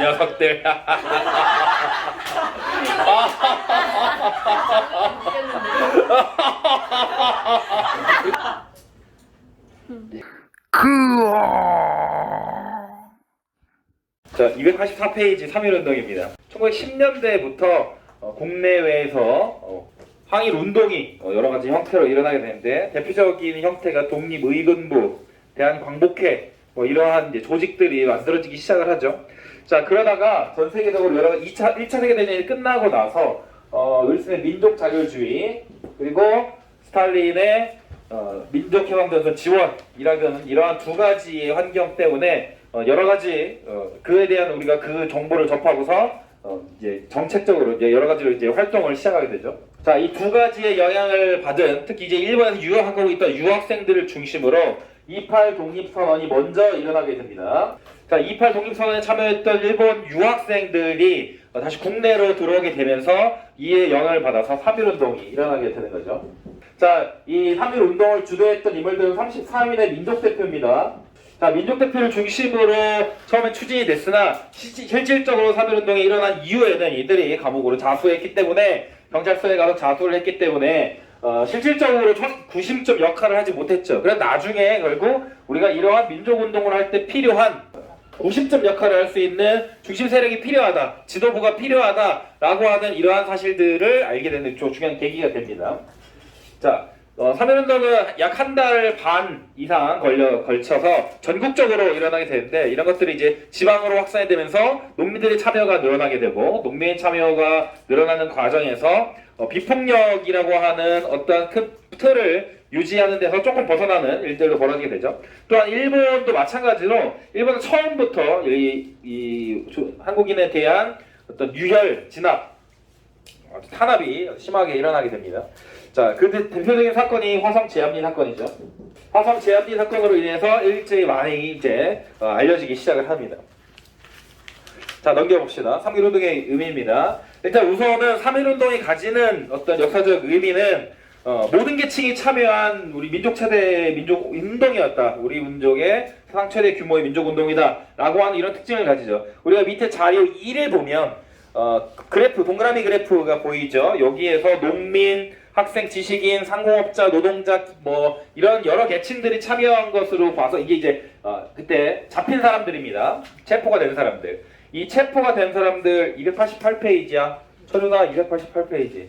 녀석들. 자, 284페이지 3.1운동입니다. 1910년대부터 국내외에서 항일 운동이 여러 가지 형태로 일어나게 되는데 대표적인 형태가 독립의군부, 대한광복회 이러한 이제 조직들이 만들어지기 시작을 하죠. 자, 그러다가 전 세계적으로 여러 1차 세계대전이 끝나고 나서 윌슨의 민족자결주의 그리고 스탈린의 민족해방전선 지원이라는 이러한 두 가지의 환경 때문에 여러 가지 그에 대한 우리가 그 정보를 접하고서 이제 정책적으로 이제 여러 가지로 이제 활동을 시작하게 되죠. 자, 이 두 가지의 영향을 받은 특히 이제 일본에서 유학하고 있던 유학생들을 중심으로 28 독립선언이 먼저 일어나게 됩니다. 자, 28 독립선언에 참여했던 일본 유학생들이 다시 국내로 들어오게 되면서 이에 영향을 받아서 3.1운동이 일어나게 되는 거죠. 자, 이 3.1운동을 주도했던 인물들은 33인의 민족대표입니다. 자, 민족대표를 중심으로 처음에 추진이 됐으나 실질적으로 3.1운동이 일어난 이후에는 이들이 감옥으로 자수했기 때문에 경찰서에 가서 자수를 했기 때문에 실질적으로 구심점 역할을 하지 못했죠. 그래서 나중에 결국 우리가 이러한 민족운동을 할 때 필요한 구심점 역할을 할 수 있는 중심 세력이 필요하다, 지도부가 필요하다라고 하는 이러한 사실들을 알게 되는 중요한 계기가 됩니다. 자, 3.1운동은 약 한 달 반 이상 걸쳐서 전국적으로 일어나게 되는데 이런 것들이 이제 지방으로 확산이 되면서 농민들의 참여가 늘어나게 되고 농민의 참여가 늘어나는 과정에서 비폭력이라고 하는 어떤 큰 틀을 유지하는 데서 조금 벗어나는 일들도 벌어지게 되죠. 또한 일본도 마찬가지로 일본은 처음부터 한국인에 대한 어떤 유혈, 진압, 탄압이 심하게 일어나게 됩니다. 자, 그 대표적인 사건이 화성 제암리 사건이죠. 화성 제암리 사건으로 인해서 일제히 많이 이제 알려지기 시작을 합니다. 자, 넘겨봅시다. 3.1운동의 의미입니다. 일단 우선은 3.1운동이 가지는 어떤 역사적 의미는 모든 계층이 참여한 우리 민족 최대 민족 운동이었다. 우리 민족의 사상 최대 규모의 민족 운동이다. 라고 하는 이런 특징을 가지죠. 우리가 밑에 자료 2를 보면 그래프, 동그라미 그래프가 보이죠. 여기에서 농민, 학생, 지식인, 상공업자, 노동자 이런 여러 계층들이 참여한 것으로 봐서 이게 이제 그때 잡힌 사람들입니다. 체포가 된 사람들. 이 체포가 된 사람들 288페이지야. 철우나 288페이지.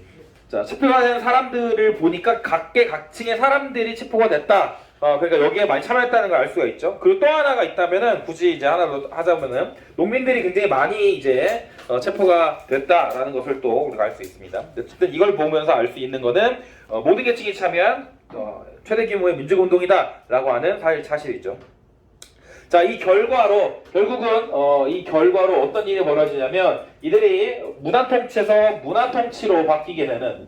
자, 체포가 된 사람들을 보니까 각계각층의 사람들이 체포가 됐다. 그러니까 여기에 많이 참여했다는 걸 알 수가 있죠. 그리고 또 하나가 있다면은 굳이 이제 하나 더 하자면은 농민들이 굉장히 많이 이제 체포가 됐다라는 것을 또 우리가 알 수 있습니다. 어쨌든 이걸 보면서 알 수 있는 거는 모든 계층이 참여한 최대 규모의 민족운동이다라고 하는 사실이죠. 자, 이 결과로 결국은 이 결과로 어떤 일이 벌어지냐면 이들이 무단통치에서 문화통치로 바뀌게 되는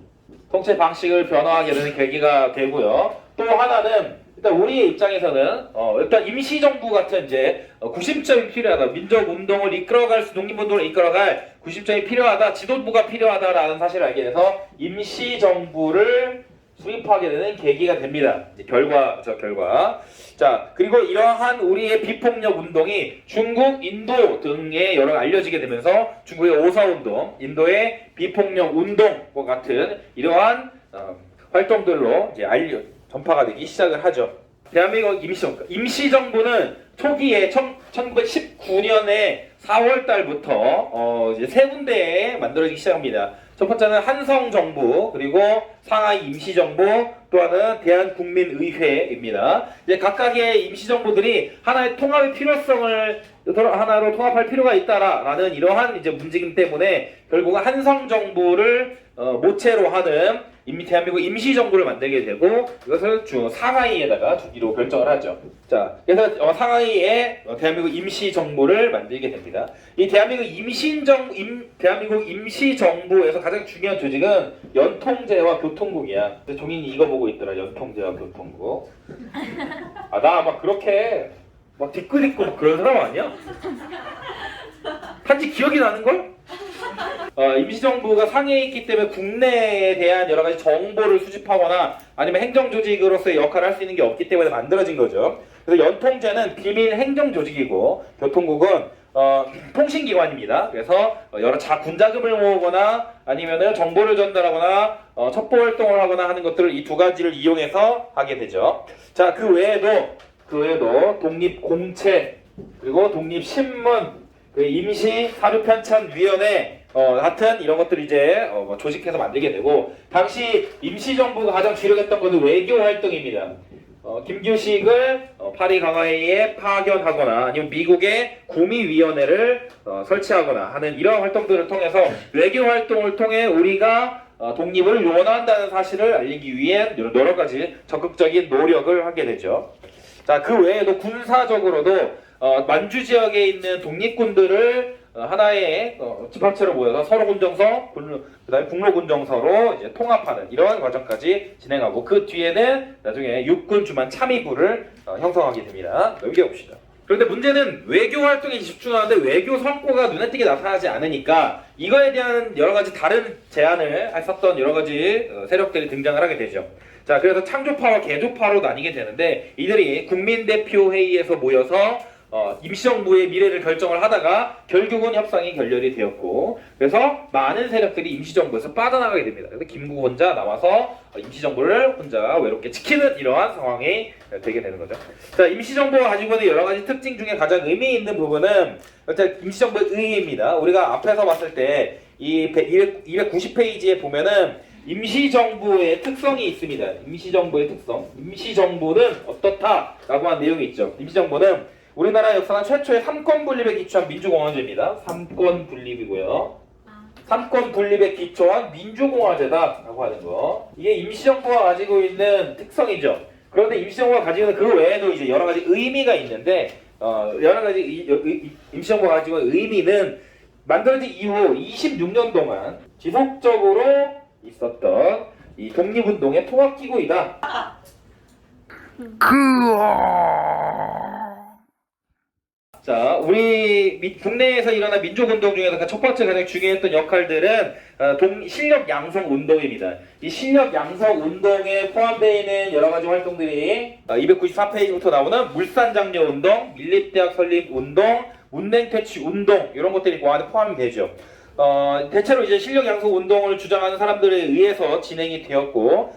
통치 방식을 변화하게 되는 계기가 되고요. 또 하나는 일단 우리의 입장에서는 일단 임시정부 같은 이제 구심점이 필요하다. 민족운동을 이끌어갈 독립운동을 이끌어갈 구심점이 필요하다. 지도부가 필요하다라는 사실을 알게 돼서 임시정부를 수립하게 되는 계기가 됩니다. 이제 결과. 자, 그리고 이러한 우리의 비폭력 운동이 중국, 인도 등에 여러 알려지게 되면서 중국의 오사운동, 인도의 비폭력 운동과 같은 이러한 활동들로 이제 전파가 되기 시작을 하죠. 대한민국 임시정부는 초기에 1919년에 4월 달부터 이제 세 군데에 만들어지기 시작합니다. 첫 번째는 한성정부, 그리고 상하이 임시정부, 또 하나는 대한국민의회입니다. 이제 각각의 임시정부들이 하나의 통합의 필요성을 하나로 통합할 필요가 있다라는 이러한 이제 움직임 때문에 결국은 한성정부를 모체로 하는 대한민국 임시정부를 만들게 되고 이것을 상하이에다가 주기로 결정을 하죠. 자, 그래서 상하이에 대한민국 임시정부를 만들게 됩니다. 이 대한민국 임시정부에서 가장 중요한 조직은 연통제와 교통국이야. 종인이 이거 보고 있더라. 연통제와 교통국. 나 아마 그렇게 막 뒷글있고 그런 사람 아니야? 단지 기억이 나는걸? 임시정부가 상해에 있기 때문에 국내에 대한 여러 가지 정보를 수집하거나 아니면 행정조직으로서의 역할을 할 수 있는 게 없기 때문에 만들어진 거죠. 그래서 연통제는 비밀 행정조직이고 교통국은 통신기관입니다. 그래서 여러 군자금을 모으거나 아니면은 정보를 전달하거나 첩보 활동을 하거나 하는 것들을 이 두 가지를 이용해서 하게 되죠. 자, 그 외에도 독립공채 그리고 독립신문 임시사료편찬위원회 같은 이런 것들 이제 조직해서 만들게 되고, 당시 임시정부가 가장 주력했던 것은 외교 활동입니다. 김규식을 파리 강화회의에 파견하거나 아니면 미국의 구미위원회를 설치하거나 하는 이런 활동들을 통해서 외교 활동을 통해 우리가 독립을 원한다는 사실을 알리기 위해 여러 가지 적극적인 노력을 하게 되죠. 자, 그 외에도 군사적으로도 만주 지역에 있는 독립군들을 하나의 집합체로 모여서 서로 군정서, 그다음에 북로 군정서로 이제 통합하는 이러한 과정까지 진행하고, 그 뒤에는 나중에 육군 주만 참의부를 형성하게 됩니다. 넘겨봅시다. 그런데 문제는 외교 활동에 집중하는데 외교 성과가 눈에 띄게 나타나지 않으니까 이거에 대한 여러 가지 다른 제안을 했었던 여러 가지 세력들이 등장을 하게 되죠. 자, 그래서 창조파와 개조파로 나뉘게 되는데, 이들이 국민대표회의에서 모여서 임시정부의 미래를 결정을 하다가 결국은 협상이 결렬이 되었고, 그래서 많은 세력들이 임시정부에서 빠져나가게 됩니다. 그래서 김구 혼자 남아서 임시정부를 혼자 외롭게 지키는 이러한 상황이 되게 되는 거죠. 자, 임시정부가 가지고 있는 여러 가지 특징 중에 가장 의미 있는 부분은 임시정부의 의의입니다. 우리가 앞에서 봤을 때 이 290페이지에 보면은 임시정부의 특성이 있습니다. 임시정부의 특성. 임시정부는 어떻다라고 한 내용이 있죠. 임시정부는 우리나라 역사상 최초의 3권 분립에 기초한 민주공화제입니다. 3권 분립이고요. 3권 분립에 기초한 민주공화제다라고 하는 거. 이게 임시정부가 가지고 있는 특성이죠. 그런데 임시정부가 가지고 있는 그 외에도 이제 여러 가지 의미가 있는데, 여러 가지 임시정부가 가지고 있는 의미는 만들어진 이후 26년 동안 지속적으로 있었던 이 독립운동의 통합기구이다. 자, 우리 국내에서 일어난 민족운동 중에서 첫 번째 가장 중요했던 역할들은 실력 양성 운동입니다. 이 실력 양성 운동에 포함되어 있는 여러 가지 활동들이 294페이지부터 나오는 물산장려 운동, 밀립대학 설립 운동, 문맹 퇴치 운동, 이런 것들이 그 안에 포함이 되죠. 대체로 이제 실력 양성 운동을 주장하는 사람들에 의해서 진행이 되었고,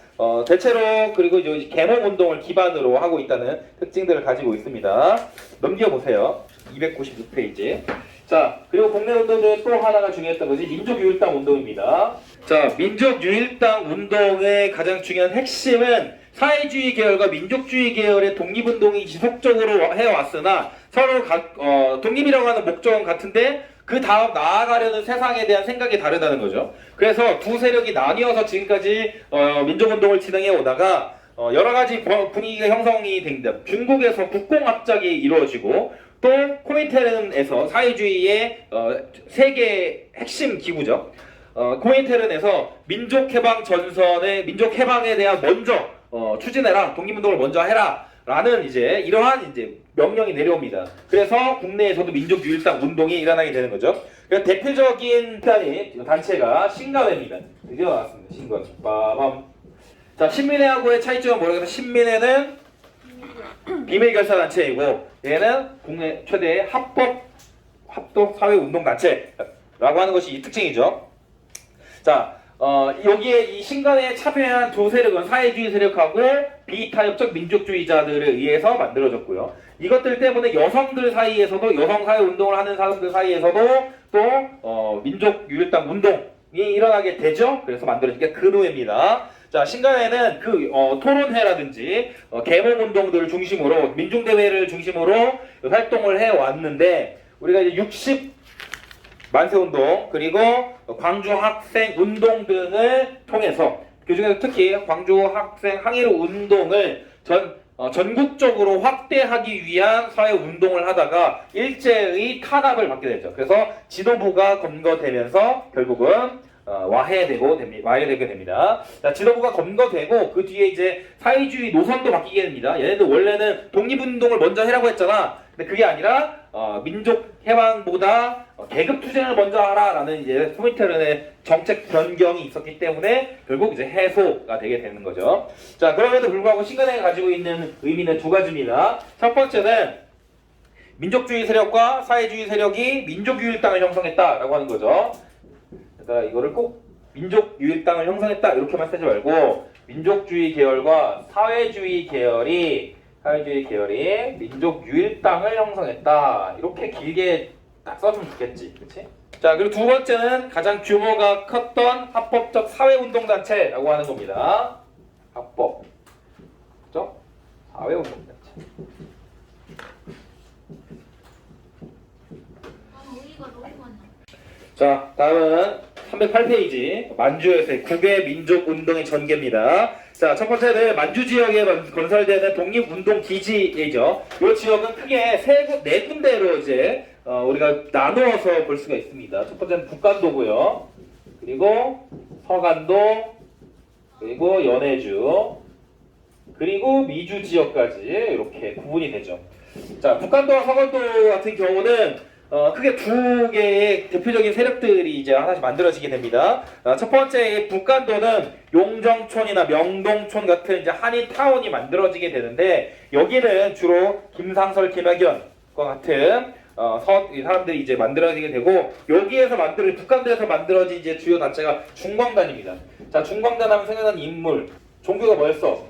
대체로 그리고 이제 계몽 운동을 기반으로 하고 있다는 특징들을 가지고 있습니다. 넘겨보세요. 296페이지. 자, 그리고 국내 운동 중에 또 하나가 중요했던 것이 민족유일당 운동입니다. 자, 민족유일당 운동의 가장 중요한 핵심은 사회주의 계열과 민족주의 계열의 독립운동이 지속적으로 해왔으나 서로 독립이라고 하는 목적은 같은데 그 다음 나아가려는 세상에 대한 생각이 다르다는 거죠. 그래서 두 세력이 나뉘어서 지금까지 민족운동을 진행해 오다가 여러 가지 분위기가 형성이 됩니다. 중국에서 국공합작이 이루어지고, 또 코민테른에서 사회주의의 세계 핵심 기구죠. 코민테른에서 민족해방에 대한 먼저 추진해라, 독립운동을 먼저 해라 라는 이러한 명령이 내려옵니다. 그래서 국내에서도 민족유일당 운동이 일어나게 되는 거죠. 그래서 대표적인 단체가 신가회입니다. 드디어 나왔습니다. 신가회. 빠밤. 자, 신민회하고의 차이점은 뭐라고 해서, 신민회는 비밀결사단체이고 얘는 국내 최대의 합동 사회운동단체라고 하는 것이 이 특징이죠. 자, 여기에 이 신간에 참여한 두 세력은 사회주의 세력하고 비타협적 민족주의자들에 의해서 만들어졌고요. 이것들 때문에 여성들 사이에서도, 여성 사회 운동을 하는 사람들 사이에서도 또 민족유일당 운동이 일어나게 되죠. 그래서 만들어진 게 근우회입니다. 자, 신간에는 그 토론회라든지 계몽 운동들을 중심으로, 민중대회를 중심으로 활동을 해왔는데, 우리가 이제 60만세운동 그리고 광주학생운동 등을 통해서, 그중에서 특히 광주학생 항일 운동을 전국적으로 확대하기 위한 사회운동을 하다가 일제의 탄압을 받게 되죠. 그래서 지도부가 검거되면서 결국은 와해되게 됩니다. 자, 지도부가 검거되고 그 뒤에 이제 사회주의 노선도 바뀌게 됩니다. 얘네들 원래는 독립운동을 먼저 해라고 했잖아. 근데 그게 아니라 민족 해방보다 계급 투쟁을 먼저 하라라는 이제 코민테른의 정책 변경이 있었기 때문에 결국 이제 해소가 되게 되는 거죠. 자, 그럼에도 불구하고 신간회가 가지고 있는 의미는 두 가지입니다. 첫 번째는 민족주의 세력과 사회주의 세력이 민족유일당을 형성했다라고 하는 거죠. 그러니까 이거를 꼭 민족유일당을 형성했다 이렇게만 쓰지 말고 민족주의 계열과 사회주의 계열이 민족유일당을 형성했다 이렇게 길게 딱 써주면 좋겠지, 그렇지? 자, 그리고 두 번째는 가장 규모가 컸던 합법적 사회운동단체라고 하는 겁니다. 합법, 그죠? 사회운동단체. 자, 다음은 308페이지 만주에서의 국외 민족운동의 전개입니다. 자, 첫 번째는 만주 지역에 건설되는 독립운동 기지이죠. 이 지역은 크게 네 군데로 이제 우리가 나누어서 볼 수가 있습니다. 첫 번째는 북간도고요. 그리고 서간도, 그리고 연해주, 그리고 미주 지역까지 이렇게 구분이 되죠. 자, 북간도와 서간도 같은 경우는 크게 두 개의 대표적인 세력들이 이제 하나씩 만들어지게 됩니다. 첫 번째 북간도는 용정촌이나 명동촌 같은 이제 한인 타운이 만들어지게 되는데 여기는 주로 김상설, 김학연과 같은 이 사람들이 이제 만들어지게 되고 여기에서 북간도에서 만들어진 이제 주요 단체가 중광단입니다. 자, 중광단 하면 생각나는 인물 종교가 뭐였어?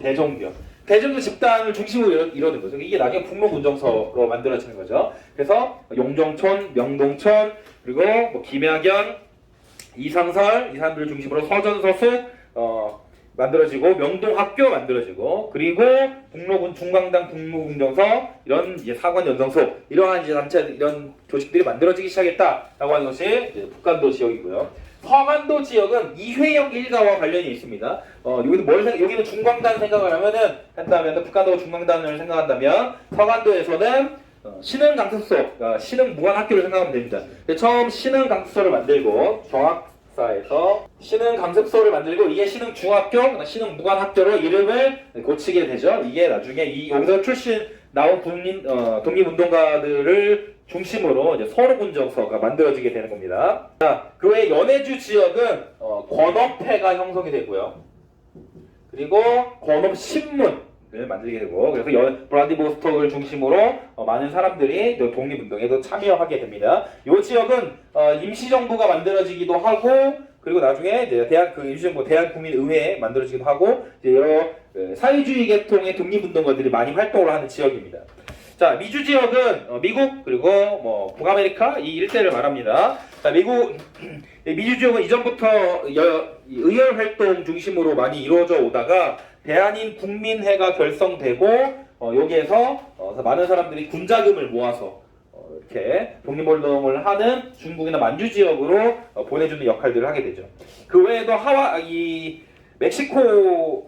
대종교. 대종교 집단을 중심으로 이루어진 거죠. 이게 나중에 북로군정서로 만들어지는 거죠. 그래서 용정촌, 명동촌, 그리고 뭐 김학연, 이상설 이 사람들을 중심으로 서전서수 만들어지고 명동학교 만들어지고 그리고 중광당 북로군정서 이런 이제 사관연성소 이러한 이제 단체 이런 조직들이 만들어지기 시작했다라고 하는 것이 이제 북간도 지역이고요. 서간도 지역은 이회영 일가와 관련이 있습니다. 여기는 중광단 생각을 한다면 북간도 중광단을 생각한다면 서간도에서는 신흥 강습소, 신흥 무관학교를 생각하면 됩니다. 처음 신흥 강습소를 만들고 정학사에서 신흥 강습소를 만들고 이게 신흥 중학교, 신흥 무관학교로 이름을 고치게 되죠. 이게 나중에 여기서 나온 독립운동가들을 중심으로 이제 서로군정서가 만들어지게 되는 겁니다. 자, 그 외에 연해주 지역은 권업회가 형성이 되고요. 그리고 권업신문을 만들게 되고 그래서 브라디보스톡을 중심으로 많은 사람들이 독립운동에도 참여하게 됩니다. 이 지역은 임시정부가 만들어지기도 하고 그리고 나중에 이제 임시정부 대한국민의회 만들어지기도 하고 이제 여러 사회주의 계통의 독립운동가들이 많이 활동을 하는 지역입니다. 자, 미주 지역은 미국 그리고 뭐 북아메리카 이 일대를 말합니다. 자, 미주 지역은 이전부터 의열 활동 중심으로 많이 이루어져 오다가 대한인 국민회가 결성되고 여기에서 많은 사람들이 군자금을 모아서 이렇게 독립운동을 하는 중국이나 만주 지역으로 보내주는 역할들을 하게 되죠. 그 외에도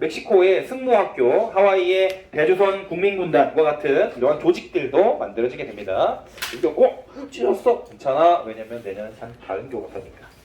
멕시코의 승무학교, 하와이의 대조선 국민군단과 같은 이러한 조직들도 만들어지게 됩니다. 이거 꼭 찢었어? 괜찮아. 왜냐면 내년은 다른 교과서니까.